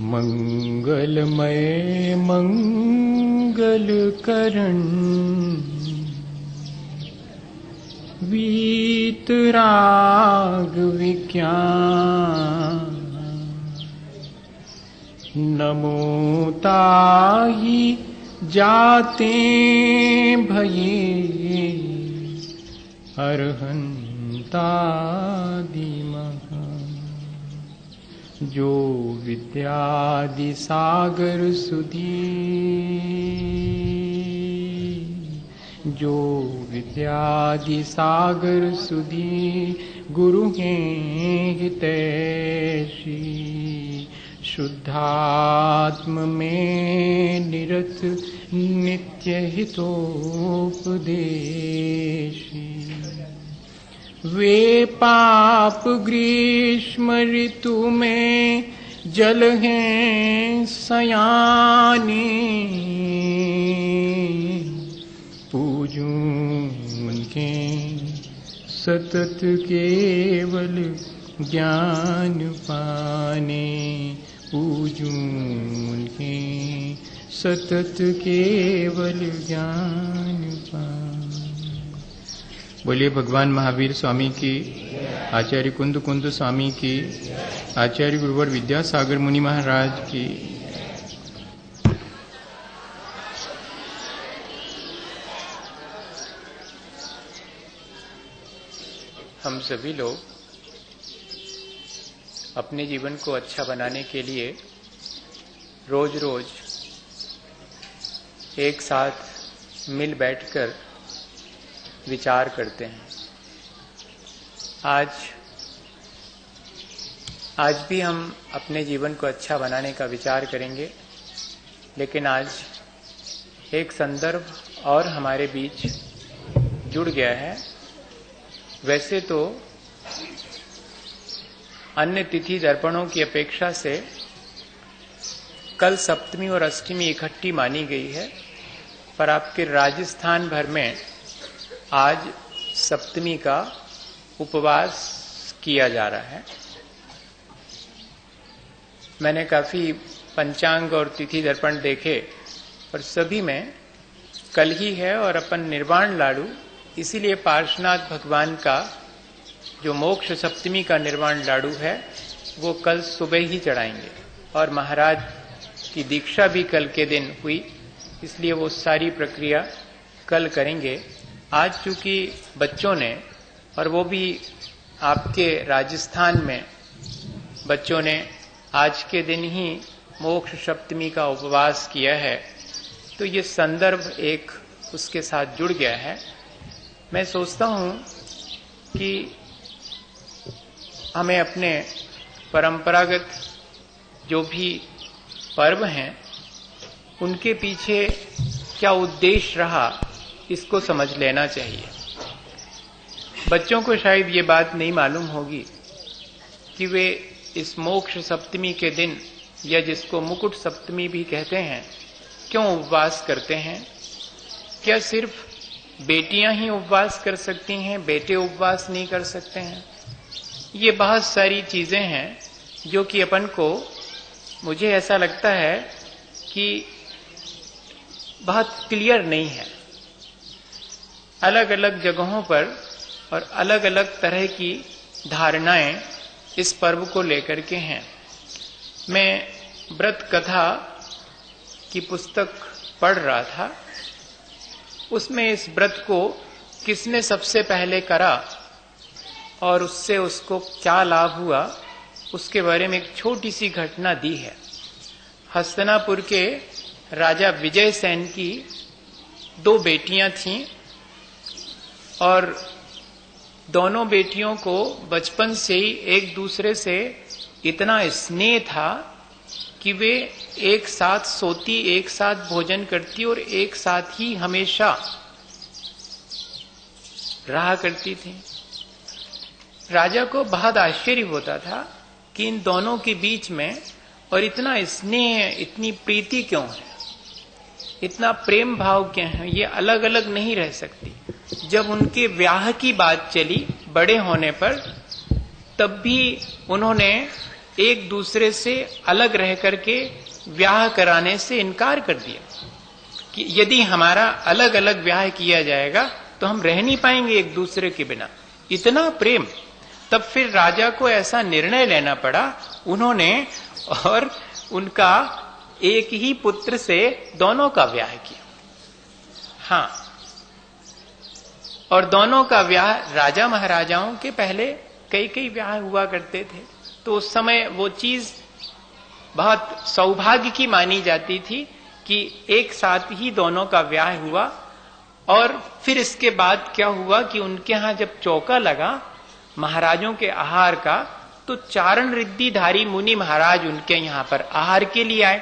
मंगलमय मंगल करण वीतराग विज्ञान नमो ताहि जाते भये अरहंतादि जो विद्यादि सागर सुधी जो विद्यादि सागर सुधी गुरु हैं हितैषी शुद्धात्म में निरत नित्य हितोपदेशी वे पाप ग्रीष्म ऋतु में जल हैं सयाने पूजूं उनके सतत केवल ज्ञान पाने पूजूं उनके सतत केवल ज्ञान पाने। बोलिए भगवान महावीर स्वामी की, आचार्य कुंद कुंद स्वामी की, आचार्य गुरुवर विद्यासागर मुनि महाराज की। हम सभी लोग अपने जीवन को अच्छा बनाने के लिए रोज रोज एक साथ मिल बैठकर विचार करते हैं। आज भी हम अपने जीवन को अच्छा बनाने का विचार करेंगे, लेकिन आज एक संदर्भ और हमारे बीच जुड़ गया है। वैसे तो अन्य तिथि दर्पणों की अपेक्षा से कल सप्तमी और अष्टमी इकट्ठी मानी गई है, पर आपके राजस्थान भर में आज सप्तमी का उपवास किया जा रहा है। मैंने काफी पंचांग और तिथि दर्पण देखे, पर सभी में कल ही है और अपन निर्वाण लाडू इसीलिए पार्श्वनाथ भगवान का जो मोक्ष सप्तमी का निर्वाण लाडू है वो कल सुबह ही चढ़ाएंगे, और महाराज की दीक्षा भी कल के दिन हुई, इसलिए वो सारी प्रक्रिया कल करेंगे। आज चूंकि बच्चों ने, और वो भी आपके राजस्थान में बच्चों ने आज के दिन ही मोक्ष सप्तमी का उपवास किया है, तो ये संदर्भ एक उसके साथ जुड़ गया है। मैं सोचता हूँ कि हमें अपने परंपरागत जो भी पर्व हैं उनके पीछे क्या उद्देश्य रहा इसको समझ लेना चाहिए। बच्चों को शायद ये बात नहीं मालूम होगी कि वे इस मोक्ष सप्तमी के दिन, या जिसको मुकुट सप्तमी भी कहते हैं, क्यों उपवास करते हैं। क्या सिर्फ बेटियां ही उपवास कर सकती हैं, बेटे उपवास नहीं कर सकते हैं? ये बहुत सारी चीजें हैं जो कि अपन को, मुझे ऐसा लगता है कि बहुत क्लियर नहीं है। अलग अलग जगहों पर और अलग अलग तरह की धारणाएं इस पर्व को लेकर के हैं। मैं व्रत कथा की पुस्तक पढ़ रहा था, उसमें इस व्रत को किसने सबसे पहले करा और उससे उसको क्या लाभ हुआ, उसके बारे में एक छोटी सी घटना दी है। हस्तिनापुर के राजा विजय सेन की 2 बेटियां थीं, और दोनों बेटियों को बचपन से ही एक दूसरे से इतना स्नेह था कि वे एक साथ सोती, एक साथ भोजन करती और एक साथ ही हमेशा रहा करती थी। राजा को बहुत आश्चर्य होता था कि इन दोनों के बीच में और इतना स्नेह, इतनी प्रीति क्यों है, इतना प्रेम भाव क्यों है, ये अलग अलग नहीं रह सकती। जब उनके ब्याह की बात चली बड़े होने पर, तब भी उन्होंने एक दूसरे से अलग रह करके ब्याह कराने से इनकार कर दिया कि यदि हमारा अलग अलग ब्याह किया जाएगा तो हम रह नहीं पाएंगे एक दूसरे के बिना। इतना प्रेम। तब फिर राजा को ऐसा निर्णय लेना पड़ा उन्होंने, और उनका एक ही पुत्र से दोनों का ब्याह किया। हाँ, और दोनों का ब्याह राजा महाराजाओं के पहले कई कई ब्याह हुआ करते थे, तो उस समय वो चीज बहुत सौभाग्य की मानी जाती थी कि एक साथ ही दोनों का ब्याह हुआ। और फिर इसके बाद क्या हुआ कि उनके यहां जब चौका लगा महाराजों के आहार का, तो चारण रिद्धिधारी मुनि महाराज उनके यहां पर आहार के लिए आए।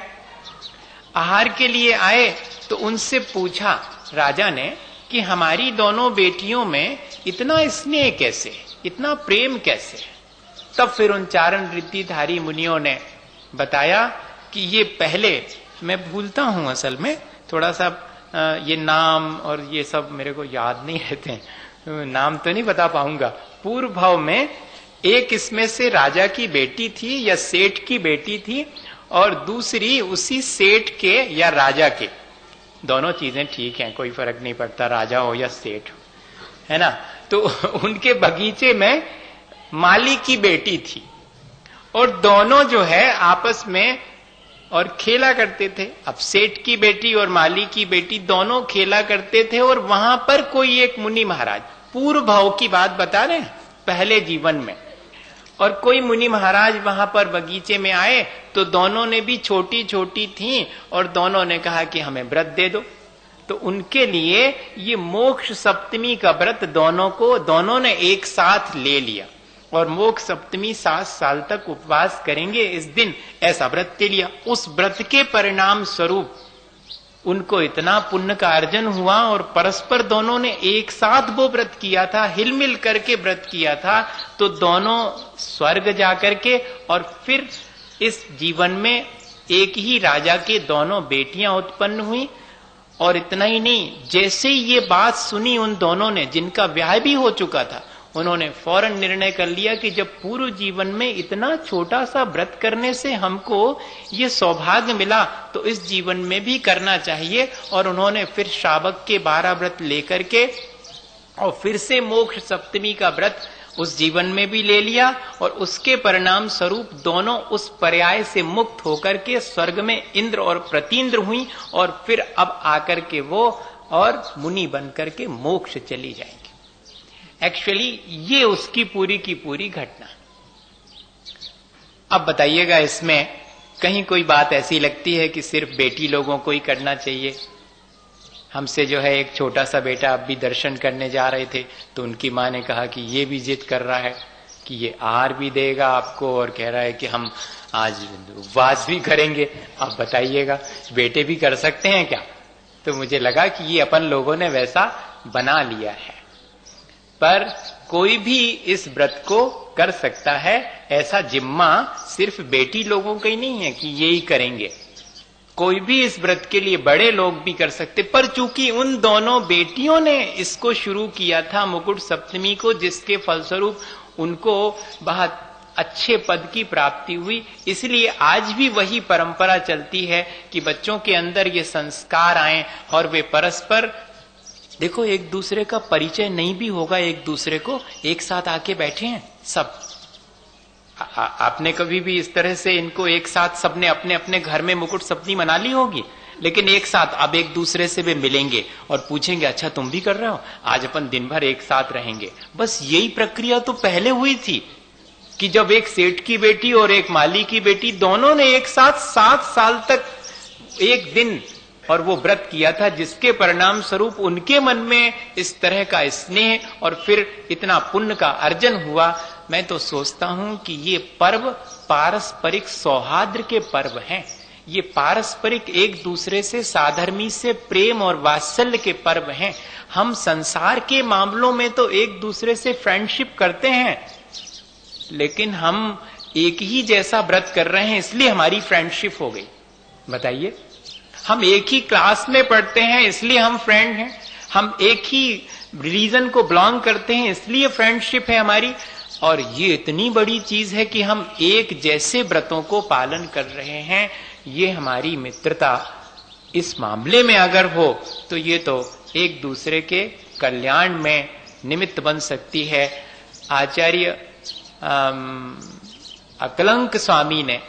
आहार के लिए आए तो उनसे पूछा राजा ने कि हमारी दोनों बेटियों में इतना स्नेह कैसे, इतना प्रेम कैसे। तब फिर उन चारण रिद्धिधारी मुनियों ने बताया कि ये पहले, मैं भूलता हूं असल में थोड़ा सा ये नाम और ये सब मेरे को याद नहीं रहते, नाम तो नहीं बता पाऊंगा। पूर्व भाव में एक इसमें से राजा की बेटी थी या सेठ की बेटी थी, और दूसरी उसी सेठ के या राजा के, दोनों चीजें ठीक हैं, कोई फर्क नहीं पड़ता राजा हो या सेठ हो, है ना। तो उनके बगीचे में माली की बेटी थी, और दोनों जो है आपस में और खेला करते थे। अब सेठ की बेटी और माली की बेटी दोनों खेला करते थे, और वहां पर कोई एक मुनि महाराज, पूर्व भाव की बात बता रहे हैं, पहले जीवन में, और कोई मुनि महाराज वहां पर बगीचे में आए तो दोनों ने भी छोटी छोटी थी, और दोनों ने कहा कि हमें व्रत दे दो। तो उनके लिए ये मोक्ष सप्तमी का व्रत दोनों ने एक साथ ले लिया, और मोक्ष सप्तमी 7 साल तक उपवास करेंगे इस दिन, ऐसा व्रत ले लिया। उस व्रत के परिणाम स्वरूप उनको इतना पुण्य का अर्जन हुआ, और परस्पर दोनों ने एक साथ वो व्रत किया था, हिलमिल करके व्रत किया था, तो दोनों स्वर्ग जाकर के, और फिर इस जीवन में एक ही राजा के दोनों बेटियां उत्पन्न हुई। और इतना ही नहीं, जैसे ही ये बात सुनी उन दोनों ने, जिनका ब्याह भी हो चुका था, उन्होंने फौरन निर्णय कर लिया कि जब पूर्व जीवन में इतना छोटा सा व्रत करने से हमको ये सौभाग्य मिला, तो इस जीवन में भी करना चाहिए। और उन्होंने फिर श्रावक के 12 व्रत लेकर के और फिर से मोक्ष सप्तमी का व्रत उस जीवन में भी ले लिया, और उसके परिणाम स्वरूप दोनों उस पर्याय से मुक्त होकर के स्वर्ग में इंद्र और प्रतींद्र हुई, और फिर अब आकर के वो और मुनि बन करके मोक्ष चली जाएंगी। एक्चुअली ये उसकी पूरी की पूरी घटना। अब बताइएगा, इसमें कहीं कोई बात ऐसी लगती है कि सिर्फ बेटी लोगों को ही करना चाहिए? हमसे जो है एक छोटा सा बेटा अब भी दर्शन करने जा रहे थे, तो उनकी माँ ने कहा कि ये भी जिद कर रहा है कि ये आहार भी देगा आपको, और कह रहा है कि हम आज उपवास भी करेंगे। अब बताइएगा, बेटे भी कर सकते हैं क्या? तो मुझे लगा कि ये अपन लोगों ने वैसा बना लिया है, पर कोई भी इस व्रत को कर सकता है। ऐसा जिम्मा सिर्फ बेटी लोगों का ही नहीं है कि ये ही करेंगे, कोई भी इस व्रत के लिए बड़े लोग भी कर सकते। पर चूंकि उन दोनों बेटियों ने इसको शुरू किया था मुकुट सप्तमी को, जिसके फलस्वरूप उनको बहुत अच्छे पद की प्राप्ति हुई, इसलिए आज भी वही परंपरा चलती है कि बच्चों के अंदर ये संस्कार आए, और वे परस्पर, देखो एक दूसरे का परिचय नहीं भी होगा, एक दूसरे को एक साथ आके बैठे हैं सब। आपने कभी भी इस तरह से इनको एक साथ सबने अपने अपने घर में मुकुट सप्तमी मना ली होगी, लेकिन एक साथ अब एक दूसरे से वे मिलेंगे और पूछेंगे, अच्छा तुम भी कर रहे हो, आज अपन दिन भर एक साथ रहेंगे। बस यही प्रक्रिया तो पहले हुई थी कि जब एक सेठ की बेटी और एक माली की बेटी दोनों ने एक साथ 7 साल तक एक दिन और वो व्रत किया था, जिसके परिणाम स्वरूप उनके मन में इस तरह का स्नेह और फिर इतना पुण्य का अर्जन हुआ। मैं तो सोचता हूं कि ये पर्व पारस्परिक सौहार्द के पर्व हैं। ये पारस्परिक एक दूसरे से साधर्मी से प्रेम और वात्सल्य के पर्व हैं। हम संसार के मामलों में तो एक दूसरे से फ्रेंडशिप करते हैं, लेकिन हम एक ही जैसा व्रत कर रहे हैं इसलिए हमारी फ्रेंडशिप हो गई। बताइए, हम एक ही क्लास में पढ़ते हैं इसलिए हम फ्रेंड हैं, हम एक ही रिलीजन को बिलोंग करते हैं इसलिए फ्रेंडशिप है हमारी। और ये इतनी बड़ी चीज है कि हम एक जैसे व्रतों को पालन कर रहे हैं, ये हमारी मित्रता इस मामले में अगर हो तो ये तो एक दूसरे के कल्याण में निमित्त बन सकती है। आचार्य अकलंक स्वामी ने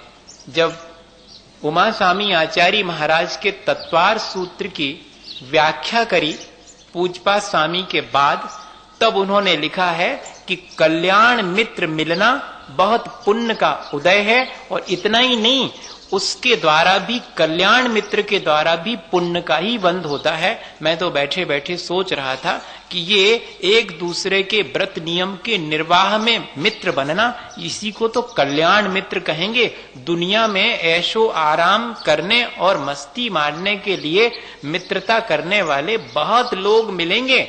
जब उमा स्वामी आचार्य महाराज के तत्वार सूत्र की व्याख्या करी पूजपा स्वामी के बाद, तब उन्होंने लिखा है कि कल्याण मित्र मिलना बहुत पुण्य का उदय है, और इतना ही नहीं, उसके द्वारा भी, कल्याण मित्र के द्वारा भी पुण्य का ही बंध होता है। मैं तो बैठे बैठे सोच रहा था कि ये एक दूसरे के व्रत नियम के निर्वाह में मित्र बनना, इसी को तो कल्याण मित्र कहेंगे। दुनिया में ऐशो आराम करने और मस्ती मारने के लिए मित्रता करने वाले बहुत लोग मिलेंगे,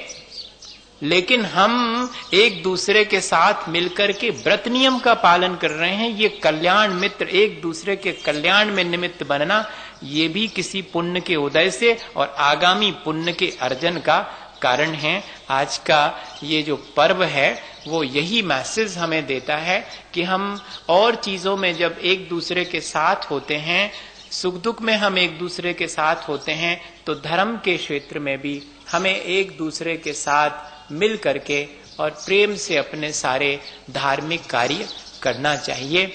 लेकिन हम एक दूसरे के साथ मिलकर के व्रत नियम का पालन कर रहे हैं। ये कल्याण मित्र, एक दूसरे के कल्याण में निमित्त बनना, ये भी किसी पुण्य के उदय से और आगामी पुण्य के अर्जन का कारण है। आज का ये जो पर्व है वो यही मैसेज हमें देता है कि हम और चीजों में जब एक दूसरे के साथ होते हैं, सुख दुख में हम एक दूसरे के साथ होते हैं, तो धर्म के क्षेत्र में भी हमें एक दूसरे के साथ मिल करके और प्रेम से अपने सारे धार्मिक कार्य करना चाहिए।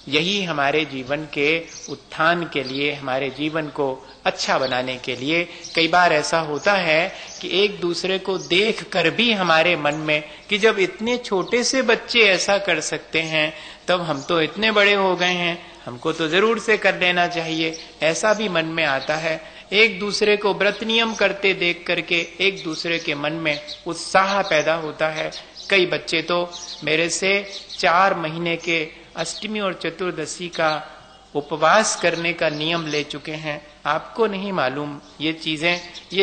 यही हमारे जीवन के उत्थान के लिए, हमारे जीवन को अच्छा बनाने के लिए, कई बार ऐसा होता है कि एक दूसरे को देख कर भी हमारे मन में कि जब इतने छोटे से बच्चे ऐसा कर सकते हैं, तब हम तो इतने बड़े हो गए हैं, हमको तो जरूर से कर लेना चाहिए, ऐसा भी मन में आता है। एक दूसरे को व्रत नियम करते देख करके एक दूसरे के मन में उत्साह पैदा होता है। कई बच्चे तो मेरे से 4 महीने के अष्टमी और चतुर्दशी का उपवास करने का नियम ले चुके हैं। आपको नहीं मालूम, ये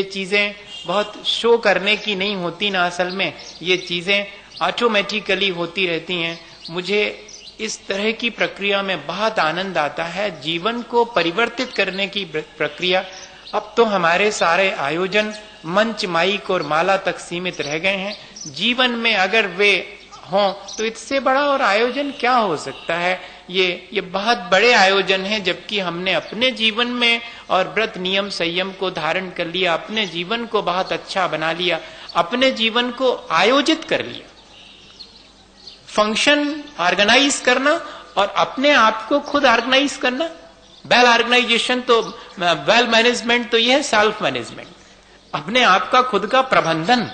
चीजें बहुत शो करने की नहीं होती ना, असल में ये चीजें ऑटोमेटिकली होती रहती हैं। मुझे इस तरह की प्रक्रिया में बहुत आनंद आता है, जीवन को परिवर्तित करने की प्रक्रिया। अब तो हमारे सारे आयोजन मंच, माइक और माला तक सीमित रह गए हैं। जीवन में अगर वे हों तो इससे बड़ा और आयोजन क्या हो सकता है। ये बहुत बड़े आयोजन हैं, जबकि हमने अपने जीवन में और व्रत नियम संयम को धारण कर लिया, अपने जीवन को बहुत अच्छा बना लिया, अपने जीवन को आयोजित कर लिया। फंक्शन ऑर्गेनाइज करना और अपने आप को खुद ऑर्गेनाइज करना, वेल ऑर्गेनाइजेशन तो, वेल मैनेजमेंट तो यह है सेल्फ मैनेजमेंट, अपने आप का खुद का प्रबंधन।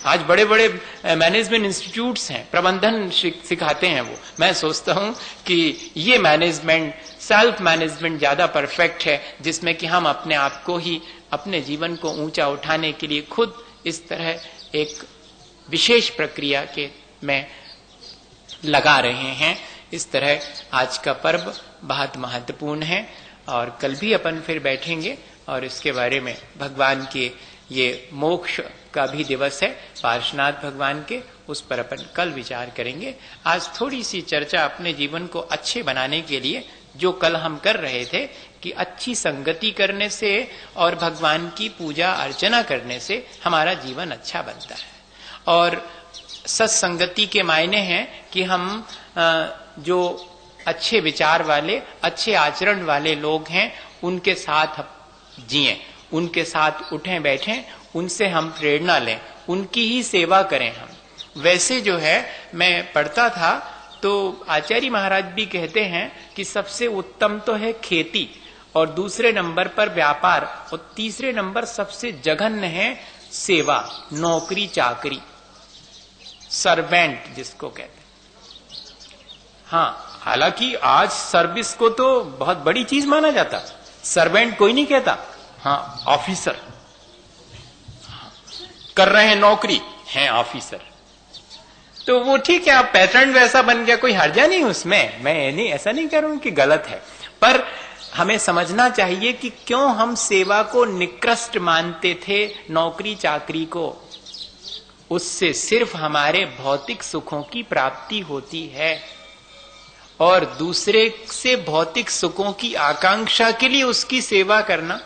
आज बड़े बड़े मैनेजमेंट इंस्टीट्यूट्स हैं, प्रबंधन सिखाते हैं वो। मैं सोचता हूं कि ये मैनेजमेंट, सेल्फ मैनेजमेंट ज्यादा परफेक्ट है, जिसमें कि हम अपने आप को ही, अपने जीवन को ऊंचा उठाने के लिए खुद इस तरह एक विशेष प्रक्रिया के में लगा रहे हैं। इस तरह आज का पर्व बहुत महत्वपूर्ण है, और कल भी अपन फिर बैठेंगे और इसके बारे में, भगवान के ये मोक्ष का भी दिवस है पार्श्वनाथ भगवान के, उस पर अपन कल विचार करेंगे। आज थोड़ी सी चर्चा अपने जीवन को अच्छे बनाने के लिए, जो कल हम कर रहे थे कि अच्छी संगति करने से और भगवान की पूजा अर्चना करने से हमारा जीवन अच्छा बनता है। और सत्संगति के मायने हैं कि हम जो अच्छे विचार वाले, अच्छे आचरण वाले लोग हैं, उनके साथ जिएं, उनके साथ उठें बैठें, उनसे हम प्रेरणा लें, उनकी ही सेवा करें हम। वैसे जो है, मैं पढ़ता था तो आचार्य महाराज भी कहते हैं कि सबसे उत्तम तो है खेती, और दूसरे नंबर पर व्यापार, और तीसरे नंबर सबसे जघन्य है सेवा, नौकरी चाकरी, सर्वेंट जिसको कहते हैं। हाँ, हालांकि आज सर्विस को तो बहुत बड़ी चीज माना जाता, सर्वेंट कोई नहीं कहता। हाँ, ऑफिसर कर रहे हैं, नौकरी हैं ऑफिसर, तो वो ठीक है, आप पैटर्न वैसा बन गया, कोई हर्जा नहीं उसमें। मैं नहीं, ऐसा नहीं कह रहा हूं कि गलत है, पर हमें समझना चाहिए कि क्यों हम सेवा को निकृष्ट मानते थे, नौकरी चाकरी को। उससे सिर्फ हमारे भौतिक सुखों की प्राप्ति होती है और दूसरे से भौतिक सुखों की आकांक्षा के लिए उसकी सेवा करना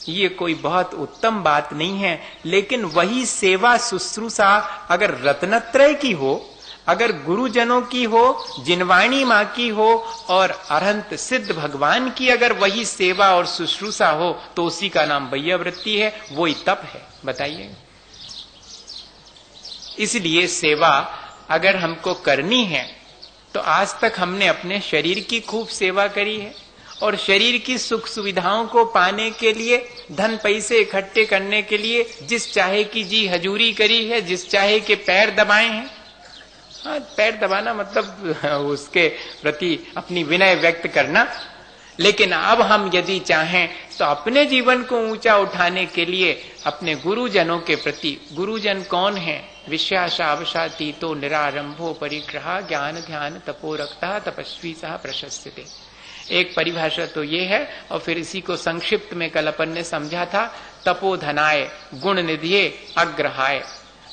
ये कोई बहुत उत्तम बात नहीं है। लेकिन वही सेवा शुश्रूषा अगर रत्नत्रय की हो, अगर गुरुजनों की हो, जिनवाणी माँ की हो और अरहंत सिद्ध भगवान की अगर वही सेवा और शुश्रूषा हो तो उसी का नाम वैयावृत्ति है, वही तप है। बताइए। इसलिए सेवा अगर हमको करनी है तो आज तक हमने अपने शरीर की खूब सेवा करी है और शरीर की सुख सुविधाओं को पाने के लिए, धन पैसे इकट्ठे करने के लिए जिस चाहे की जी हजूरी करी है, जिस चाहे के पैर दबाए हैं। हाँ, पैर दबाना मतलब उसके प्रति अपनी विनय व्यक्त करना। लेकिन अब हम यदि चाहें तो अपने जीवन को ऊंचा उठाने के लिए अपने गुरुजनों के प्रति, गुरुजन कौन है? विषयाशावशातीतो निरारंभो परिग्रह ज्ञान ध्यान तपो रक्तः तपस्वी सह प्रशस्यते। एक परिभाषा तो ये है और फिर इसी को संक्षिप्त में कल अपन ने समझा था, तपोधनाय गुण निधिये अग्रहाय।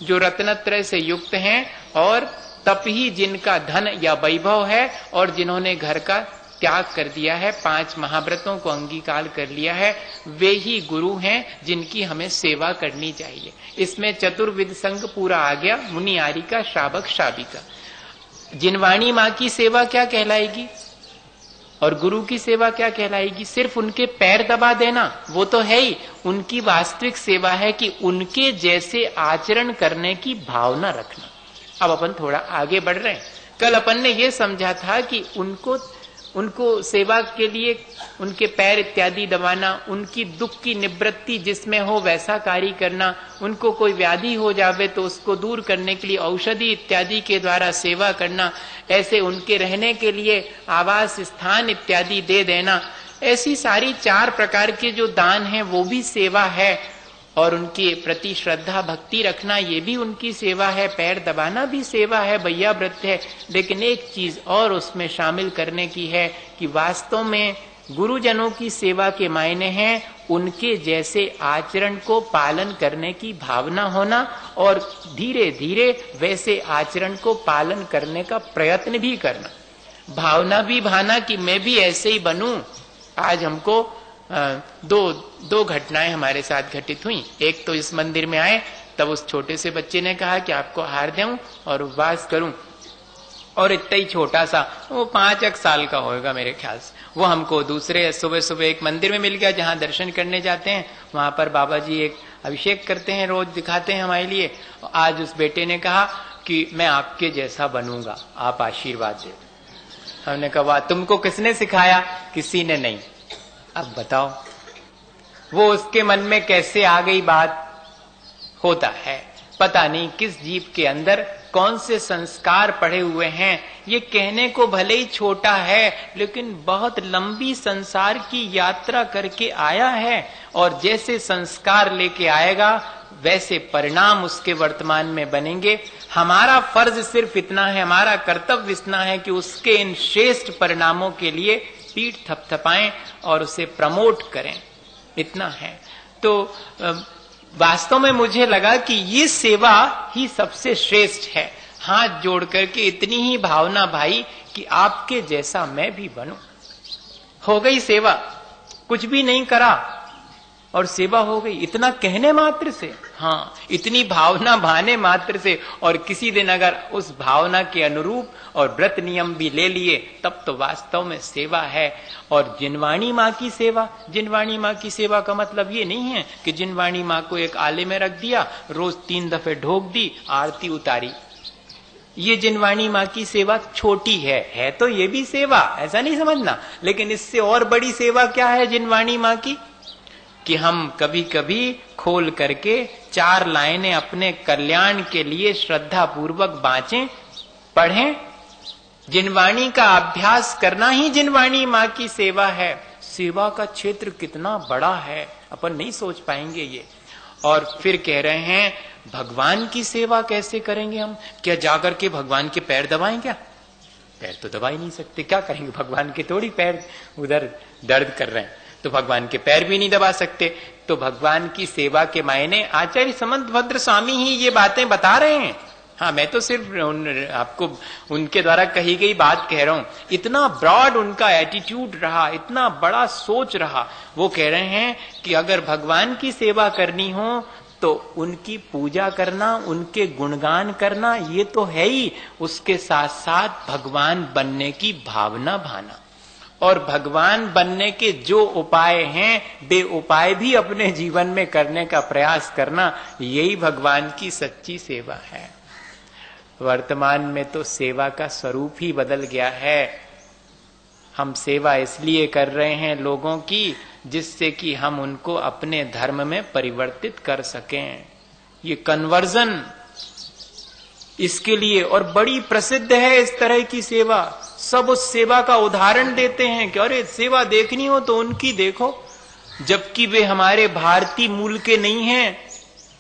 जो रत्नत्रय से युक्त हैं और तप ही जिनका धन या वैभव है और जिन्होंने घर का त्याग कर दिया है, 5 महाव्रतों को अंगीकार कर लिया है, वे ही गुरु हैं जिनकी हमें सेवा करनी चाहिए। इसमें चतुर्विध संग पूरा आ गया, मुनि आर्य का, श्रावक श्राविका। जिनवाणी माँ की सेवा क्या कहलाएगी और गुरु की सेवा क्या कहलाएगी? सिर्फ उनके पैर दबा देना वो तो है ही, उनकी वास्तविक सेवा है कि उनके जैसे आचरण करने की भावना रखना। अब अपन थोड़ा आगे बढ़ रहे हैं। कल अपन ने ये समझा था कि उनको सेवा के लिए उनके पैर इत्यादि दबाना, उनकी दुख की निवृत्ति जिसमें हो वैसा कार्य करना, उनको कोई व्याधि हो जावे तो उसको दूर करने के लिए औषधि इत्यादि के द्वारा सेवा करना, ऐसे उनके रहने के लिए आवास स्थान इत्यादि दे देना, ऐसी सारी 4 प्रकार के जो दान हैं वो भी सेवा है। और उनके प्रति श्रद्धा भक्ति रखना ये भी उनकी सेवा है, पैर दबाना भी सेवा है, वैयाव्रत है। लेकिन एक चीज और उसमें शामिल करने की है कि वास्तव में गुरुजनों की सेवा के मायने हैं उनके जैसे आचरण को पालन करने की भावना होना और धीरे धीरे वैसे आचरण को पालन करने का प्रयत्न भी करना। भावना भी भाना कि मैं भी ऐसे ही बनूं। आज हमको दो घटनाएं हमारे साथ घटित हुई। एक तो इस मंदिर में आए तब उस छोटे से बच्चे ने कहा कि आपको हार दूं और उपवास करूं, और इतना ही छोटा सा, वो 5 साल का होगा मेरे ख्याल से, वो हमको दूसरे सुबह सुबह एक मंदिर में मिल गया जहां दर्शन करने जाते हैं। वहां पर बाबा जी एक अभिषेक करते हैं, रोज दिखाते हैं हमारे लिए। आज उस बेटे ने कहा कि मैं आपके जैसा बनूंगा, आप आशीर्वाद दे। हमने कहा तुमको किसने सिखाया? किसी ने नहीं। अब बताओ वो उसके मन में कैसे आ गई बात? होता है, पता नहीं किस जीव के अंदर कौन से संस्कार पड़े हुए हैं। ये कहने को भले ही छोटा है लेकिन बहुत लंबी संसार की यात्रा करके आया है, और जैसे संस्कार लेके आएगा वैसे परिणाम उसके वर्तमान में बनेंगे। हमारा फर्ज सिर्फ इतना है, हमारा कर्तव्य इतना है कि उसके इन श्रेष्ठ परिणामों के लिए पीठ थपथपाएं और उसे प्रमोट करें, इतना है। तो वास्तव में मुझे लगा कि ये सेवा ही सबसे श्रेष्ठ है। हाथ जोड़ करके इतनी ही भावना भाई कि आपके जैसा मैं भी बनूं। हो गई सेवा, कुछ भी नहीं करा और सेवा हो गई, इतना कहने मात्र से। हाँ, इतनी भावना भाने मात्र से, और किसी दिन अगर उस भावना के अनुरूप और व्रत नियम भी ले लिए तब तो वास्तव में सेवा है। और जिनवाणी माँ की सेवा, जिनवाणी माँ की सेवा का मतलब ये नहीं है कि जिनवाणी माँ को एक आले में रख दिया, रोज 3 दफे ढोक दी, आरती उतारी। ये जिनवाणी माँ की सेवा छोटी है तो ये भी सेवा, ऐसा नहीं समझना। लेकिन इससे और बड़ी सेवा क्या है जिनवाणी माँ की, कि हम कभी कभी खोल करके 4 लाइनें अपने कल्याण के लिए श्रद्धा पूर्वक बांचें, पढ़ें। जिनवाणी का अभ्यास करना ही जिनवाणी माँ की सेवा है। सेवा का क्षेत्र कितना बड़ा है, अपन नहीं सोच पाएंगे ये। और फिर कह रहे हैं भगवान की सेवा कैसे करेंगे हम? क्या जाकर के भगवान के पैर दबाएं? क्या पैर तो दबा ही नहीं सकते, क्या करेंगे, भगवान के थोड़ी पैर उधर दर्द कर रहे हैं, तो भगवान के पैर भी नहीं दबा सकते। तो भगवान की सेवा के मायने आचार्य समंतभद्र स्वामी ही ये बातें बता रहे हैं। हाँ, मैं तो सिर्फ आपको उनके द्वारा कही गई बात कह रहा हूं। इतना ब्रॉड उनका एटीट्यूड रहा, इतना बड़ा सोच रहा। वो कह रहे हैं कि अगर भगवान की सेवा करनी हो तो उनकी पूजा करना, उनके गुणगान करना, ये तो है ही, उसके साथ साथ भगवान बनने की भावना भाना, और भगवान बनने के जो उपाय हैं वे उपाय भी अपने जीवन में करने का प्रयास करना, यही भगवान की सच्ची सेवा है। वर्तमान में तो सेवा का स्वरूप ही बदल गया है। हम सेवा इसलिए कर रहे हैं लोगों की जिससे कि हम उनको अपने धर्म में परिवर्तित कर सकें। ये कन्वर्जन इसके लिए, और बड़ी प्रसिद्ध है इस तरह की सेवा। सब उस सेवा का उदाहरण देते हैं कि अरे सेवा देखनी हो तो उनकी देखो, जबकि वे हमारे भारतीय मूल के नहीं हैं।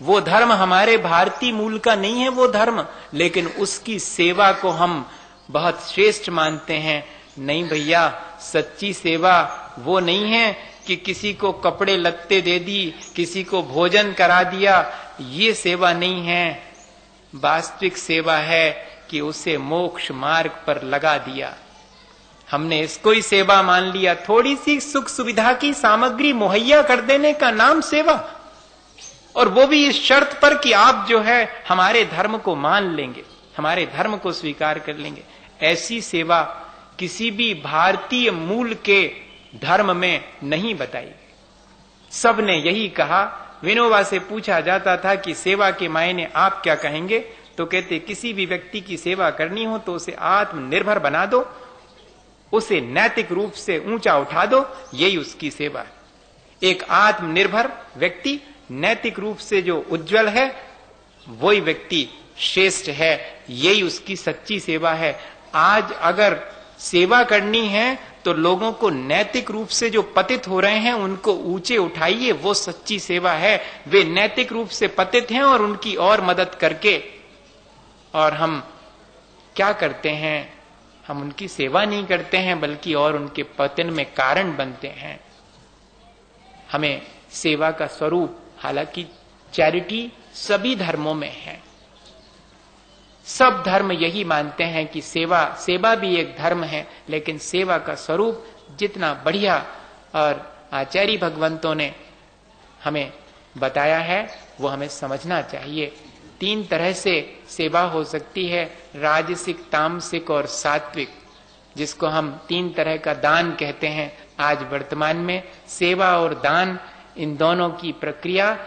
वो धर्म हमारे भारतीय मूल का नहीं है वो धर्म, लेकिन उसकी सेवा को हम बहुत श्रेष्ठ मानते हैं। नहीं भैया, सच्ची सेवा वो नहीं है कि किसी को कपड़े लत्ते दे दी, किसी को भोजन करा दिया, ये सेवा नहीं है। वास्तविक सेवा है कि उसे मोक्ष मार्ग पर लगा दिया। हमने इसको ही सेवा मान लिया। थोड़ी सी सुख सुविधा की सामग्री मुहैया कर देने का नाम सेवा, और वो भी इस शर्त पर कि आप जो है हमारे धर्म को मान लेंगे, हमारे धर्म को स्वीकार कर लेंगे। ऐसी सेवा किसी भी भारतीय मूल के धर्म में नहीं बताई। सबने यही कहा। विनोबा से पूछा जाता था कि सेवा के मायने आप क्या कहेंगे, तो कहते किसी भी व्यक्ति की सेवा करनी हो तो उसे आत्मनिर्भर बना दो, उसे नैतिक रूप से ऊंचा उठा दो, यही उसकी सेवा है। एक आत्मनिर्भर व्यक्ति नैतिक रूप से जो उज्जवल है वही व्यक्ति श्रेष्ठ है, यही उसकी सच्ची सेवा है। आज अगर सेवा करनी है तो लोगों को नैतिक रूप से जो पतित हो रहे हैं उनको ऊंचे उठाइए, वो सच्ची सेवा है। वे नैतिक रूप से पतित हैं और उनकी और मदद करके, और हम क्या करते हैं, हम उनकी सेवा नहीं करते हैं बल्कि और उनके पतन में कारण बनते हैं। हमें सेवा का स्वरूप, हालांकि चैरिटी सभी धर्मों में है, सब धर्म यही मानते हैं कि सेवा भी एक धर्म है, लेकिन सेवा का स्वरूप जितना बढ़िया और आचार्य भगवंतों ने हमें बताया है वो हमें समझना चाहिए। 3 तरह से सेवा हो सकती है, राजसिक, तामसिक और सात्विक, जिसको हम 3 तरह का दान कहते हैं। आज वर्तमान में सेवा और दान, इन दोनों की प्रक्रिया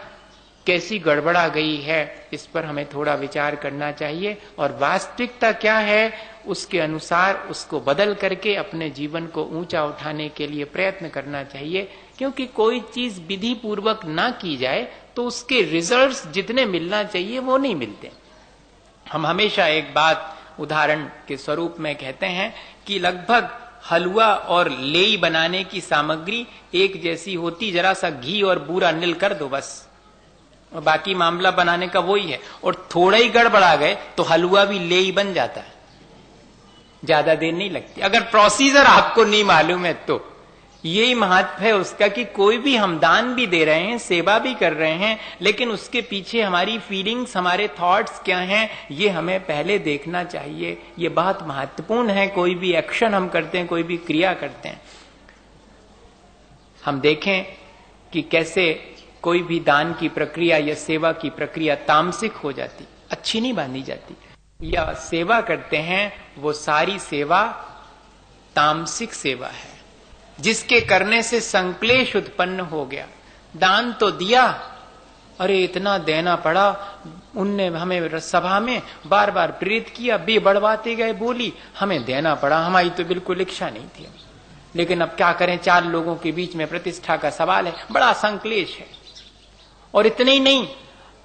कैसी गड़बड़ा गई है, इस पर हमें थोड़ा विचार करना चाहिए, और वास्तविकता क्या है उसके अनुसार उसको बदल करके अपने जीवन को ऊंचा उठाने के लिए प्रयत्न करना चाहिए। क्योंकि कोई चीज विधि पूर्वक ना की जाए तो उसके रिजल्ट्स जितने मिलना चाहिए वो नहीं मिलते। हम हमेशा एक बात उदाहरण के स्वरूप में कहते हैं कि लगभग हलवा और लेई बनाने की सामग्री एक जैसी होती, जरा सा घी और बूरा नील कर दो बस, और बाकी मामला बनाने का वही है। और थोड़ा ही गड़बड़ा गए तो हलवा भी लेई बन जाता है, ज्यादा देर नहीं लगती। अगर प्रोसीजर आपको नहीं मालूम है तो यही महत्व है उसका कि कोई भी हम दान भी दे रहे हैं, सेवा भी कर रहे हैं, लेकिन उसके पीछे हमारी फीलिंग्स, हमारे थॉट्स क्या हैं, ये हमें पहले देखना चाहिए। ये बहुत महत्वपूर्ण है। कोई भी एक्शन हम करते हैं, कोई भी क्रिया करते हैं, हम देखें कि कैसे कोई भी दान की प्रक्रिया या सेवा की प्रक्रिया तामसिक हो जाती, अच्छी नहीं मानी जाती। या सेवा करते हैं वो सारी सेवा तामसिक सेवा है, जिसके करने से संक्लेश उत्पन्न हो गया। दान तो दिया, अरे इतना देना पड़ा, उनने हमें सभा में बार बार प्रेरित किया, बढ़वाते गए, बोली हमें देना पड़ा, हमारी तो बिल्कुल इच्छा नहीं थी, लेकिन अब क्या करें, 4 लोगों के बीच में प्रतिष्ठा का सवाल है, बड़ा संक्लेश है। और इतने ही नहीं,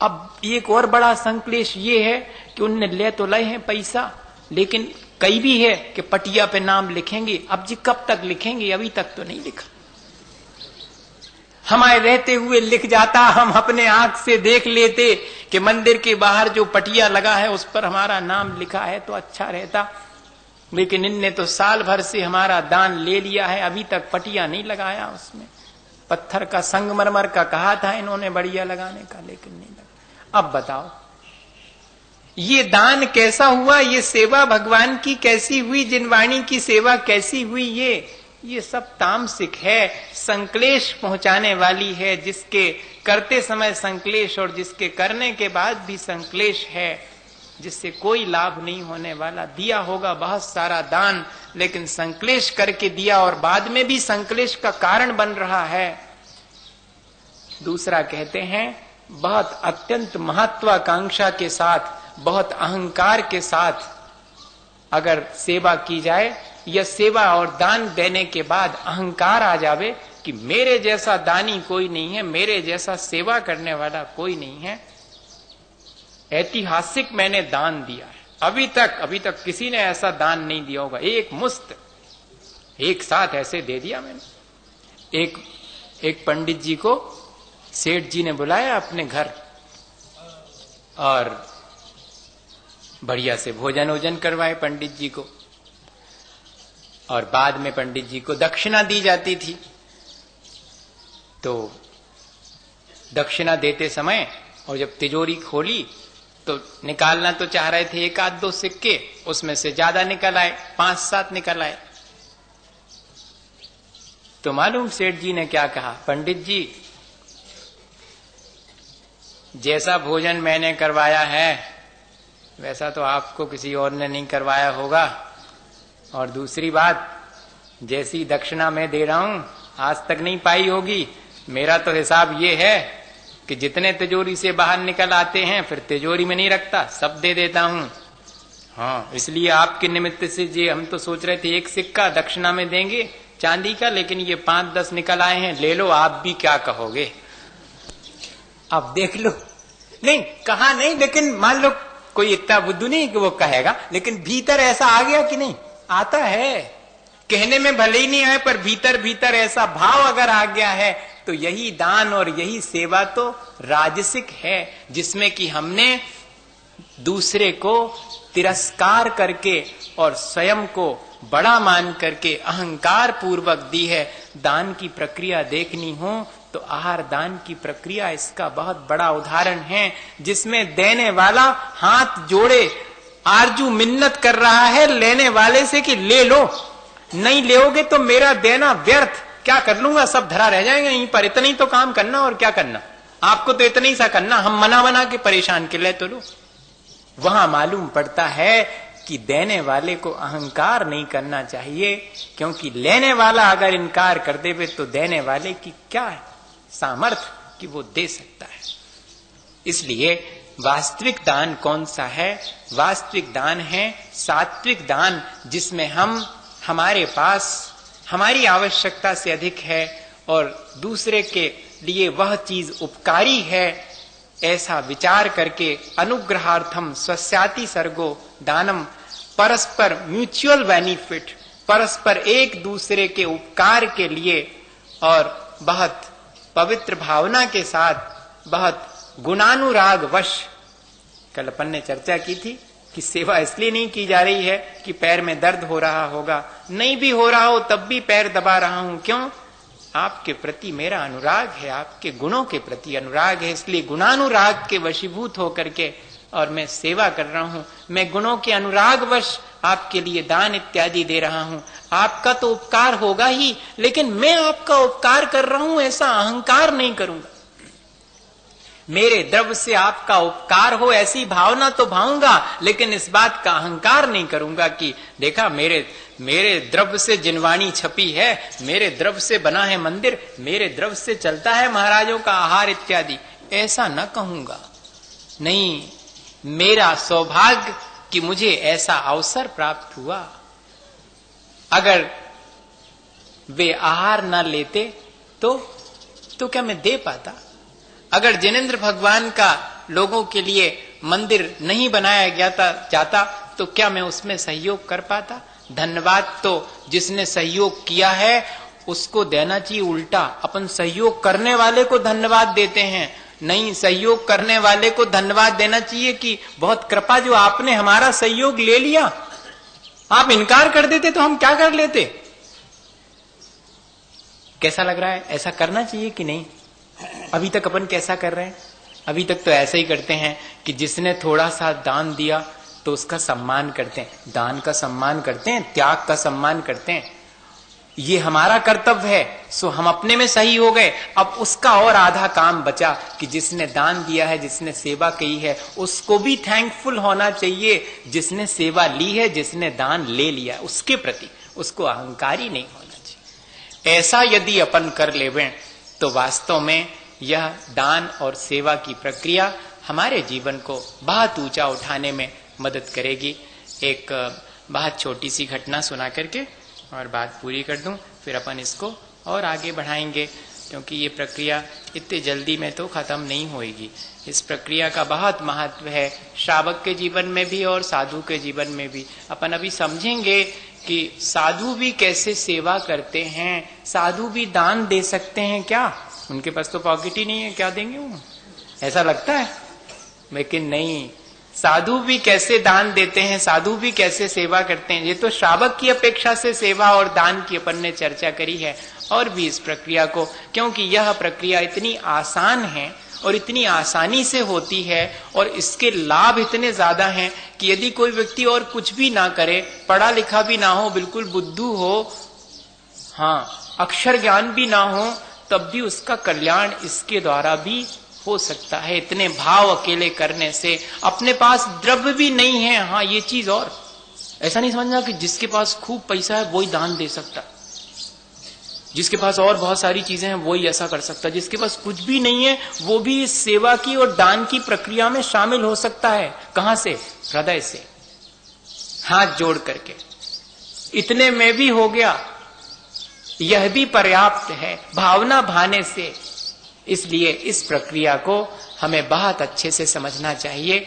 अब एक और बड़ा संक्लेश ये है कि उनने ले तो लाए हैं पैसा, लेकिन कई भी है कि पटिया पे नाम लिखेंगे। अब जी कब तक लिखेंगे, अभी तक तो नहीं लिखा। हमारे रहते हुए लिख जाता, हम अपने आंख से देख लेते कि मंदिर के बाहर जो पटिया लगा है उस पर हमारा नाम लिखा है तो अच्छा रहता। लेकिन इनने तो साल भर से हमारा दान ले लिया है, अभी तक पटिया नहीं लगाया उसमें। पत्थर का संगमरमर का कहा था इन्होंने बढ़िया लगाने का, लेकिन नहीं लगा। अब बताओ ये दान कैसा हुआ, ये सेवा भगवान की कैसी हुई, जिनवाणी की सेवा कैसी हुई, ये सब तामसिक है, संक्लेश पहुंचाने वाली है, जिसके करते समय संक्लेश और जिसके करने के बाद भी संक्लेश है, जिससे कोई लाभ नहीं होने वाला। दिया होगा बहुत सारा दान, लेकिन संक्लेश करके दिया और बाद में भी संक्लेश का कारण बन रहा है। दूसरा कहते हैं बहुत अत्यंत महत्वाकांक्षा के साथ, बहुत अहंकार के साथ अगर सेवा की जाए, या सेवा और दान देने के बाद अहंकार आ जावे कि मेरे जैसा दानी कोई नहीं है, मेरे जैसा सेवा करने वाला कोई नहीं है, ऐतिहासिक मैंने दान दिया है, अभी तक किसी ने ऐसा दान नहीं दिया होगा, एक मुश्त एक साथ ऐसे दे दिया मैंने। एक पंडित जी को सेठ जी ने बुलाया अपने घर और बढ़िया से भोजन वोजन करवाए पंडित जी को, और बाद में पंडित जी को दक्षिणा दी जाती थी। तो दक्षिणा देते समय और जब तिजोरी खोली तो निकालना तो चाह रहे थे एक आध दो सिक्के, उसमें से ज्यादा निकल आए, 5-7 निकल आए। तो मालूम सेठ जी ने क्या कहा, पंडित जी जैसा भोजन मैंने करवाया है वैसा तो आपको किसी और ने नहीं करवाया होगा, और दूसरी बात जैसी दक्षिणा मैं दे रहा हूं आज तक नहीं पाई होगी। मेरा तो हिसाब ये है कि जितने तिजोरी से बाहर निकल आते हैं फिर तिजोरी में नहीं रखता, सब दे देता हूं। हाँ, इसलिए आपके निमित्त से जे हम तो सोच रहे थे एक सिक्का दक्षिणा में देंगे चांदी का, लेकिन ये 5-10 निकल आए हैं, ले लो, आप भी क्या कहोगे। अब देख लो, नहीं कहा नहीं, लेकिन मान लो कोई इतना बुद्धू नहीं कि वो कहेगा, लेकिन भीतर ऐसा आ गया कि नहीं, आता है, कहने में भले ही नहीं आए पर भीतर भीतर ऐसा भाव अगर आ गया है, तो यही दान और यही सेवा तो राजसिक है, जिसमें कि हमने दूसरे को तिरस्कार करके और स्वयं को बड़ा मान करके अहंकार पूर्वक दी है। दान की प्रक्रिया देखनी हो तो आहार दान की प्रक्रिया इसका बहुत बड़ा उदाहरण है, जिसमें देने वाला हाथ जोड़े आरजू मिन्नत कर रहा है लेने वाले से कि ले लो, नहीं लेोगे तो मेरा देना व्यर्थ, क्या कर लूंगा, सब धरा रह जाएंगे यहीं पर, इतना ही तो काम करना और क्या करना, आपको तो इतना ही सा करना, हम मना बना के परेशान के ले तो लो। वहां मालूम पड़ता है कि देने वाले को अहंकार नहीं करना चाहिए, क्योंकि लेने वाला अगर इनकार कर देवे तो देने वाले की क्या है सामर्थ्य कि वो दे सकता है। इसलिए वास्तविक दान कौन सा है, वास्तविक दान है सात्विक दान, जिसमें हम हमारे पास हमारी आवश्यकता से अधिक है और दूसरे के लिए वह चीज उपकारी है, ऐसा विचार करके अनुग्रहार्थम स्वस्याति सर्गो दानम, परस्पर म्यूचुअल बेनिफिट, परस्पर एक दूसरे के उपकार के लिए और बहुत पवित्र भावना के साथ, बहुत गुणानुराग वश। कल अपन ने चर्चा की थी कि सेवा इसलिए नहीं की जा रही है कि पैर में दर्द हो रहा होगा, नहीं भी हो रहा हो तब भी पैर दबा रहा हूं, क्यों, आपके प्रति मेरा अनुराग है, आपके गुणों के प्रति अनुराग है, इसलिए गुणानुराग के वशीभूत होकर के और मैं सेवा कर रहा हूं, मैं गुणों के अनुराग वश आपके लिए दान इत्यादि दे रहा हूं। आपका तो उपकार होगा ही, लेकिन मैं आपका उपकार कर रहा हूं ऐसा अहंकार नहीं करूंगा, मेरे द्रव्य से आपका उपकार हो ऐसी भावना तो भाऊंगा, लेकिन इस बात का अहंकार नहीं करूंगा कि देखा मेरे द्रव्य से जिनवाणी छपी है, मेरे द्रव्य से बना है मंदिर, मेरे द्रव्य से चलता है महाराजों का आहार इत्यादि, ऐसा न कहूंगा। नहीं, मेरा सौभाग्य कि मुझे ऐसा अवसर प्राप्त हुआ। अगर वे आहार न लेते तो क्या मैं दे पाता? अगर जिनेंद्र भगवान का लोगों के लिए मंदिर नहीं बनाया जाता तो क्या मैं उसमें सहयोग कर पाता? धन्यवाद तो जिसने सहयोग किया है उसको देना चाहिए, उल्टा अपन सहयोग करने वाले को धन्यवाद देते हैं। नहीं, सहयोग करने वाले को धन्यवाद देना चाहिए कि बहुत कृपा जो आपने हमारा सहयोग ले लिया, आप इनकार कर देते तो हम क्या कर लेते। कैसा लग रहा है? ऐसा करना चाहिए कि नहीं? अभी तक अपन कैसा कर रहे हैं? अभी तक तो ऐसा ही करते हैं कि जिसने थोड़ा सा दान दिया तो उसका सम्मान करते हैं, दान का सम्मान करते हैं, त्याग का सम्मान करते हैं। ये हमारा कर्तव्य है, सो हम अपने में सही हो गए। अब उसका और आधा काम बचा कि जिसने दान दिया है, जिसने सेवा की है, उसको भी थैंकफुल होना चाहिए। जिसने सेवा ली है, जिसने दान ले लिया, उसके प्रति उसको अहंकारी नहीं होना चाहिए। ऐसा यदि अपन कर लेवें तो वास्तव में यह दान और सेवा की प्रक्रिया हमारे जीवन को बहुत ऊंचा उठाने में मदद करेगी। एक बहुत छोटी सी घटना सुना करके और बात पूरी कर दूं, फिर अपन इसको और आगे बढ़ाएंगे, क्योंकि ये प्रक्रिया इतनी जल्दी में तो खत्म नहीं होगी। इस प्रक्रिया का बहुत महत्व है श्रावक के जीवन में भी और साधु के जीवन में भी। अपन अभी समझेंगे कि साधु भी कैसे सेवा करते हैं, साधु भी दान दे सकते हैं क्या? उनके पास तो पॉकेट ही नहीं है, क्या देंगे वो? ऐसा लगता है, लेकिन नहीं। साधु भी कैसे दान देते हैं, साधु भी कैसे सेवा करते हैं। ये तो श्रावक की अपेक्षा से सेवा और दान की अपन ने चर्चा करी है, और भी इस प्रक्रिया को, क्योंकि यह प्रक्रिया इतनी आसान है और इतनी आसानी से होती है और इसके लाभ इतने ज्यादा हैं कि यदि कोई व्यक्ति और कुछ भी ना करे, पढ़ा लिखा भी ना हो, बिल्कुल बुद्धू हो, हाँ अक्षर ज्ञान भी ना हो, तब भी उसका कल्याण इसके द्वारा भी हो सकता है। इतने भाव अकेले करने से। अपने पास द्रव्य भी नहीं है, हाँ ये चीज, और ऐसा नहीं समझना कि जिसके पास खूब पैसा है वही दान दे सकता, जिसके पास और बहुत सारी चीजें हैं वही ऐसा कर सकता। जिसके पास कुछ भी नहीं है वो भी इस सेवा की और दान की प्रक्रिया में शामिल हो सकता है। कहां से? हृदय से, हाथ जोड़ करके। इतने में भी हो गया, यह भी पर्याप्त है, भावना भाने से। इसलिए इस प्रक्रिया को हमें बहुत अच्छे से समझना चाहिए।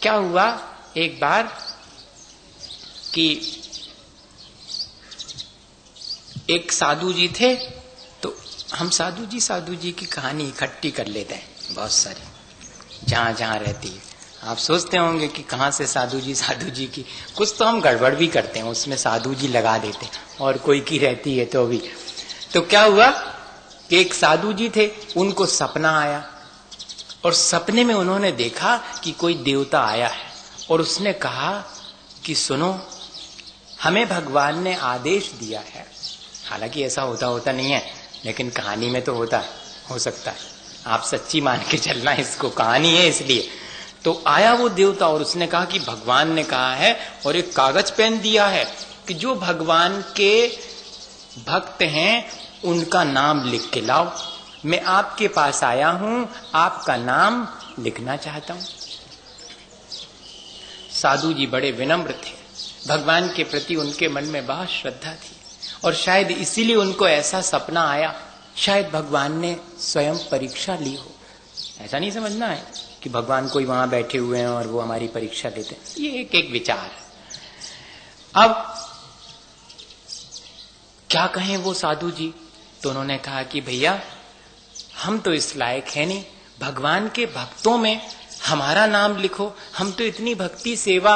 क्या हुआ एक बार कि एक साधु जी थे, तो हम साधु जी की कहानी इकट्ठी कर लेते हैं बहुत सारी, जहां जहां रहती है। आप सोचते होंगे कि कहां से साधु जी की, कुछ तो हम गड़बड़ भी करते हैं, उसमें साधु जी लगा देते हैं, और कोई की रहती है तो भी। तो क्या हुआ कि एक साधु जी थे, उनको सपना आया, और सपने में उन्होंने देखा कि कोई देवता आया है, और उसने कहा कि सुनो, हमें भगवान ने आदेश दिया है। हालांकि ऐसा होता नहीं है, लेकिन कहानी में तो होता है, हो सकता है। आप सच्ची मान के चलना, इसको कहानी है इसलिए। तो आया वो देवता और उसने कहा कि भगवान ने कहा है, और एक कागज पेन दिया है कि जो भगवान के भक्त हैं उनका नाम लिख के लाओ। मैं आपके पास आया हूं, आपका नाम लिखना चाहता हूं। साधु जी बड़े विनम्र थे, भगवान के प्रति उनके मन में बहुत श्रद्धा थी, और शायद इसीलिए उनको ऐसा सपना आया। शायद भगवान ने स्वयं परीक्षा ली हो। ऐसा नहीं समझना है कि भगवान कोई वहां बैठे हुए हैं और वो हमारी परीक्षा लेते हैं। ये एक विचार है। अब क्या कहें वो साधु जी? तो उन्होंने कहा कि भैया, हम तो इस लायक है नहीं, भगवान के भक्तों में हमारा नाम लिखो। हम तो इतनी भक्ति सेवा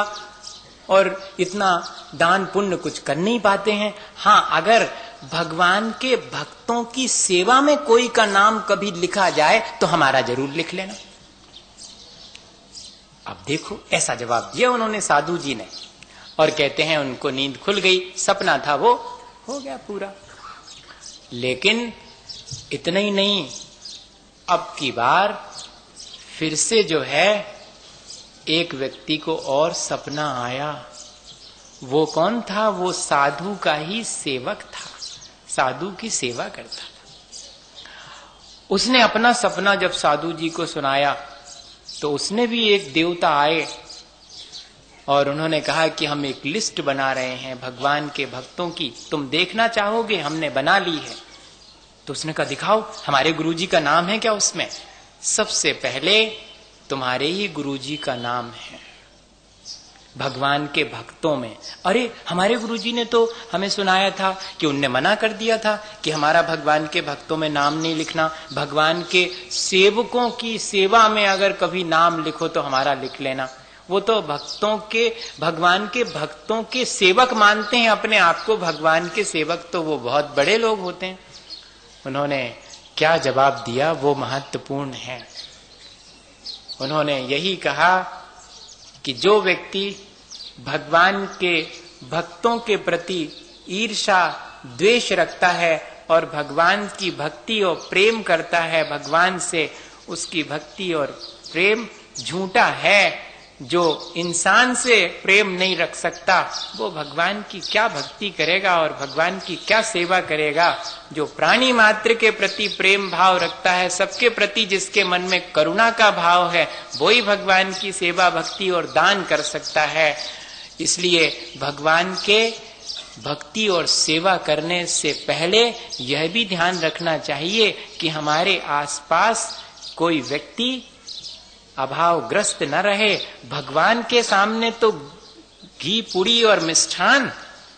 और इतना दान पुण्य कुछ कर नहीं पाते हैं। हाँ, अगर भगवान के भक्तों की सेवा में कोई का नाम कभी लिखा जाए तो हमारा जरूर लिख लेना। अब देखो, ऐसा जवाब दिया उन्होंने साधु जी ने, और कहते हैं उनको नींद खुल गई, सपना था वो हो गया पूरा। लेकिन इतना ही नहीं, अब की बार फिर से जो है एक व्यक्ति को और सपना आया। वो कौन था? वो साधु का ही सेवक था, साधु की सेवा करता था। उसने अपना सपना जब साधु जी को सुनाया तो उसने भी एक देवता आए और उन्होंने कहा कि हम एक लिस्ट बना रहे हैं भगवान के भक्तों की, तुम देखना चाहोगे? हमने बना ली है। तो उसने कहा दिखाओ, हमारे गुरुजी का नाम है क्या उसमें? सबसे पहले तुम्हारे ही गुरुजी का नाम है भगवान के भक्तों में। अरे, हमारे गुरुजी ने तो हमें सुनाया था कि उनने मना कर दिया था कि हमारा भगवान के भक्तों में नाम नहीं लिखना, भगवान के सेवकों की सेवा में अगर कभी नाम लिखो तो हमारा लिख लेना। वो तो भगवान के भक्तों के सेवक मानते हैं अपने आप को। भगवान के सेवक तो वो बहुत बड़े लोग होते हैं। उन्होंने क्या जवाब दिया वो महत्वपूर्ण है। उन्होंने यही कहा कि जो व्यक्ति भगवान के भक्तों के प्रति ईर्षा द्वेष रखता है और भगवान की भक्ति और प्रेम करता है भगवान से, उसकी भक्ति और प्रेम झूठा है। जो इंसान से प्रेम नहीं रख सकता वो भगवान की क्या भक्ति करेगा और भगवान की क्या सेवा करेगा। जो प्राणी मात्र के प्रति प्रेम भाव रखता है, सबके प्रति जिसके मन में करुणा का भाव है, वो ही भगवान की सेवा भक्ति और दान कर सकता है। इसलिए भगवान के भक्ति और सेवा करने से पहले यह भी ध्यान रखना चाहिए कि हमारे आसपास कोई व्यक्ति अभावग्रस्त न रहे। भगवान के सामने तो घी पुड़ी और मिष्ठान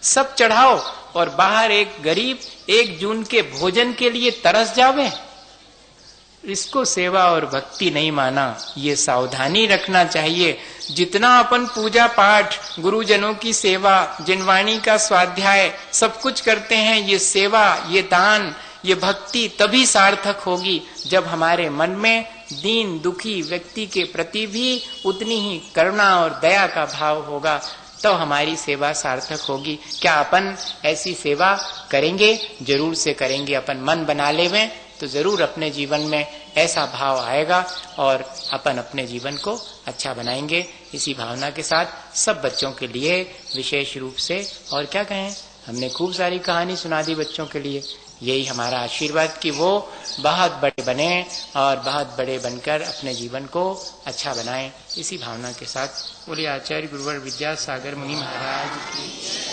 सब चढ़ाओ और बाहर एक गरीब 1 जून के भोजन के लिए तरस जावे, इसको सेवा और भक्ति नहीं माना। ये सावधानी रखना चाहिए। जितना अपन पूजा पाठ, गुरुजनों की सेवा, जिनवाणी का स्वाध्याय सब कुछ करते हैं, ये सेवा, ये दान, ये भक्ति तभी सार्थक होगी जब हमारे मन में दीन दुखी व्यक्ति के प्रति भी उतनी ही करुणा और दया का भाव होगा, तो हमारी सेवा सार्थक होगी। क्या अपन ऐसी सेवा करेंगे? जरूर से करेंगे। अपन मन बना लेवें तो जरूर अपने जीवन में ऐसा भाव आएगा और अपन अपने जीवन को अच्छा बनाएंगे। इसी भावना के साथ सब बच्चों के लिए विशेष रूप से, और क्या कहें, हमने खूब सारी कहानी सुना दी बच्चों के लिए। यही हमारा आशीर्वाद कि वो बहुत बड़े बने और बहुत बड़े बनकर अपने जीवन को अच्छा बनाएं। इसी भावना के साथ बोलिए आचार्य गुरुवर विद्यासागर मुनि महाराज की।